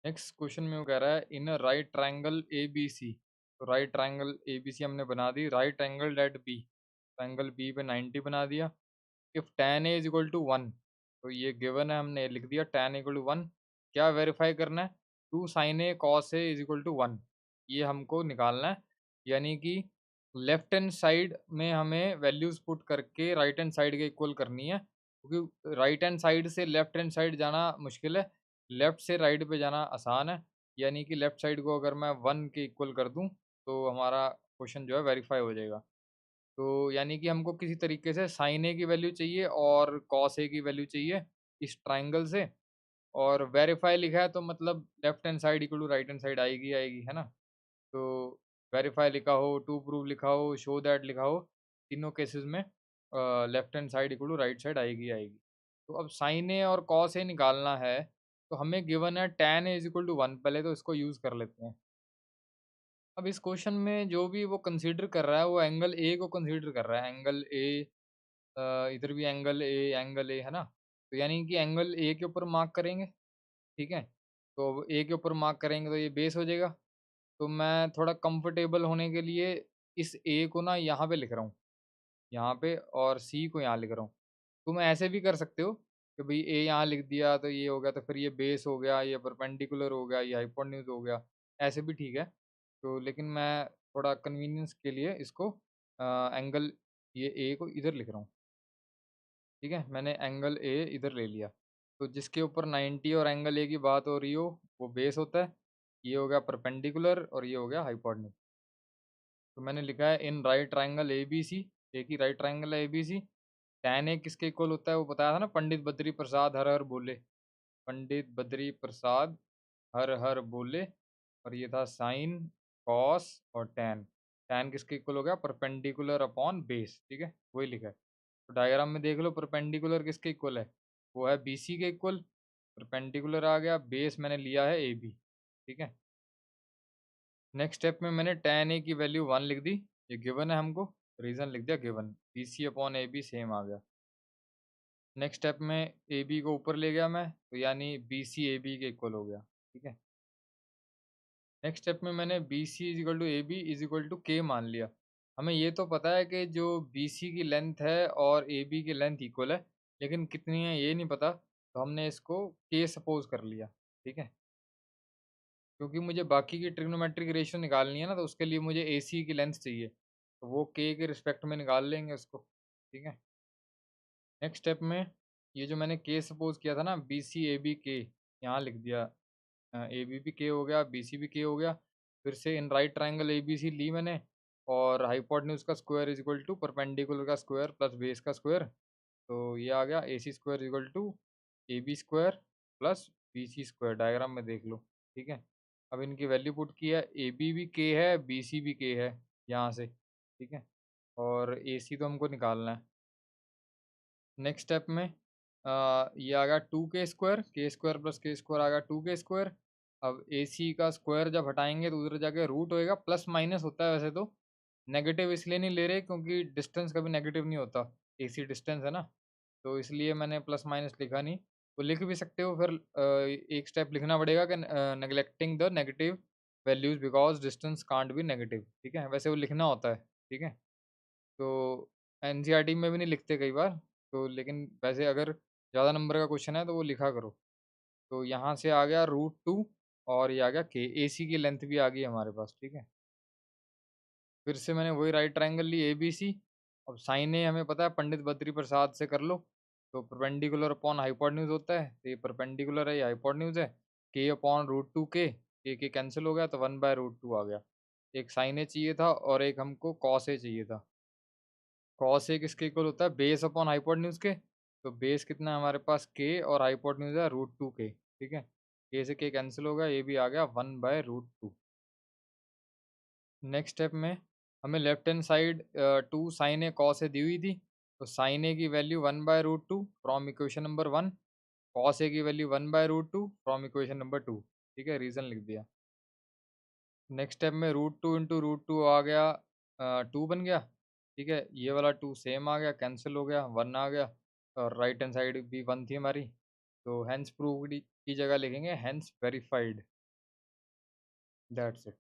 Next question में वो कह रहा है in a right triangle A B C. तो right triangle A B C हमने बना दी। Right angle at B, angle B पे 90 बना दिया। If tan A is equal to 1, तो ये गिवन है, हमने लिख दिया tan इक्वल टू 1। क्या वेरीफाई करना है? 2 sin A cos A is equal to 1, ये हमको निकालना है। यानी कि लेफ्ट हैंड साइड में हमें वैल्यूज पुट करके राइट हैंड साइड के इक्वल करनी है, क्योंकि राइट हैंड साइड से लेफ्ट हैंड साइड जाना मुश्किल है, लेफ्ट से राइट पे जाना आसान है। यानी कि लेफ्ट साइड को अगर मैं 1 के इक्वल कर दूं तो हमारा क्वेश्चन जो है वेरीफाई हो जाएगा। तो यानी कि हमको किसी तरीके से साइन ए की वैल्यू चाहिए और कॉस ए की वैल्यू चाहिए इस ट्राइंगल से। और वेरीफाई लिखा है तो मतलब left hand side equal to right hand side आएगी आएगी, है ना। तो वेरीफाई लिखा हो, टू प्रूव लिखा हो, शो दैट लिखा हो, तीनों केसेस में left hand side equal to right side आएगी आएगी। तो अब साइन ए और कॉस ए निकालना है, तो हमें गिवन है tan A is equal to 1। पहले तो इसको यूज़ कर लेते हैं। अब इस क्वेश्चन में जो भी वो कंसीडर कर रहा है वो एंगल ए को कंसीडर कर रहा है। एंगल ए, इधर भी एंगल ए है ना। तो यानी कि एंगल ए के ऊपर मार्क करेंगे, ठीक है। तो अब ए के ऊपर मार्क करेंगे तो ये बेस हो जाएगा। तो मैं थोड़ा कंफर्टेबल होने के लिए इस ए को ना यहाँ पे लिख रहा हूँ, यहाँ पे, और सी को यहाँ लिख रहा हूँ। तुम ऐसे भी कर सकते हो कि भाई ए यहाँ लिख दिया तो ये हो गया, तो फिर ये बेस हो गया, ये परपेंडिकुलर हो गया, ये हाइपोटेन्यूज हो गया, ऐसे भी ठीक है। तो लेकिन मैं थोड़ा कन्वीनियंस के लिए इसको एंगल ये ए को इधर लिख रहा हूँ, ठीक है। मैंने एंगल ए इधर ले लिया। तो जिसके ऊपर 90 और एंगल ए की बात हो रही हो वो बेस होता है। ये हो गया परपेंडिकुलर और ये हो गया हाइपोटेन्यूज। तो मैंने लिखा है in right triangle A B C, एक ही राइट ट्राइंगल है ए बी सी। टैन ए किसके इक्वल होता है वो बताया था ना, पंडित बद्री प्रसाद हर हर बोले। पंडित बद्री प्रसाद हर हर बोले। और ये था साइन, कॉस और टैन। टैन किसके इक्वल हो गया? परपेंडिकुलर अपॉन बेस, ठीक है, वही लिखा है। तो डायग्राम में देख लो, परपेंडिकुलर किसके इक्वल है? वो है बी सी के इक्वल। परपेंडिकुलर आ गया, बेस मैंने लिया है ए बी, ठीक है। नेक्स्ट स्टेप में मैंने tan ए की वैल्यू 1 लिख दी, ये गिवन है हमको, रीजन लिख दिया given, B C upon A B same आ गया। नेक्स्ट स्टेप में ए बी को ऊपर ले गया मैं, तो यानी बी सी ए बी के इक्वल हो गया, ठीक है। नेक्स्ट स्टेप में मैंने B C is equal to A B is equal to K मान लिया। हमें ये तो पता है कि जो बी सी की लेंथ है और ए बी की लेंथ इक्वल है, लेकिन कितनी है ये नहीं पता, तो हमने इसको के सपोज कर लिया, ठीक है। क्योंकि मुझे बाकी की ट्रिग्नोमेट्रिक रेशियो निकालनी है ना, तो उसके लिए मुझे ए सी की लेंथ चाहिए, तो वो के रिस्पेक्ट में निकाल लेंगे उसको, ठीक है। नेक्स्ट स्टेप में ये जो मैंने के सपोज किया था ना, बी सी ए बी के, यहाँ लिख दिया। ए बी भी के हो गया, बी सी भी के हो गया। फिर से in right triangle A B C ली मैंने, और हाइपोटेन्यूज का square is equal to perpendicular का स्क्वायर प्लस बेस का स्क्वायर। तो ये आ गया A C square is equal to A B square plus B C square, diagram में देख लो, ठीक है। अब इनकी वैल्यू पुट किया, ए बी भी के है, बी सी भी के है यहाँ से, ठीक है। और ए सी तो हमको निकालना है। नेक्स्ट स्टेप में ये आ गया के स्क्वायर प्लस के स्क्वायर आ गया 2 के स्क्वायर। अब ए सी का स्क्वायर जब हटाएंगे तो उधर जाके रूट होएगा, प्लस माइनस होता है वैसे तो, नेगेटिव इसलिए नहीं ले रहे क्योंकि डिस्टेंस कभी नेगेटिव नहीं होता, ए सी डिस्टेंस है ना, तो इसलिए मैंने प्लस माइनस लिखा नहीं। वो लिख भी सकते हो, फिर एक स्टेप लिखना पड़ेगा कि neglecting the negative values because distance can't be negative, ठीक है, वैसे वो लिखना होता है, ठीक है। तो एनसीईआरटी में भी नहीं लिखते कई बार, तो लेकिन वैसे अगर ज़्यादा नंबर का क्वेश्चन है तो वो लिखा करो। तो यहाँ से आ गया √2, और ये आ गया के, ए सी की लेंथ भी आ गई हमारे पास, ठीक है। फिर से मैंने वही राइट ट्रायंगल ली ए बी सी। अब साइन ए हमें पता है पंडित बद्री प्रसाद से कर लो, तो परपेंडिकुलर अपॉन हाइपोटेन्यूज होता है, तो ये परपेंडिकुलर है, ये हाइपोटेन्यूज है। के अपॉन √2 के कैंसिल हो गया, तो 1/√2 आ गया। एक साइन ए चाहिए था और एक हमको कॉस ए चाहिए था। कॉस ए किसके इक्वल होता है? बेस अपॉन हाइपोटेन्यूज के। तो बेस कितना है हमारे पास? के, और हाइपोटेन्यूज है √2 के, ठीक है। के से के कैंसिल हो गया, ये भी आ गया 1/√2। नेक्स्ट स्टेप में हमें left hand side 2 sine A cos A दी हुई थी, तो साइन ए की value 1/√2 from equation number 1, cos A की वैल्यू 1/√2 फ्रॉम इक्वेशन नंबर 2, ठीक है, रीजन लिख दिया। नेक्स्ट स्टेप में √2 इंटू √2 आ गया, 2 बन गया, ठीक है। ये वाला 2 सेम आ गया, कैंसिल हो गया, 1 आ गया, और राइट हैंड साइड भी 1 थी हमारी। तो हैंस प्रूव्ड की जगह लिखेंगे हैंस वेरीफाइड। That's it.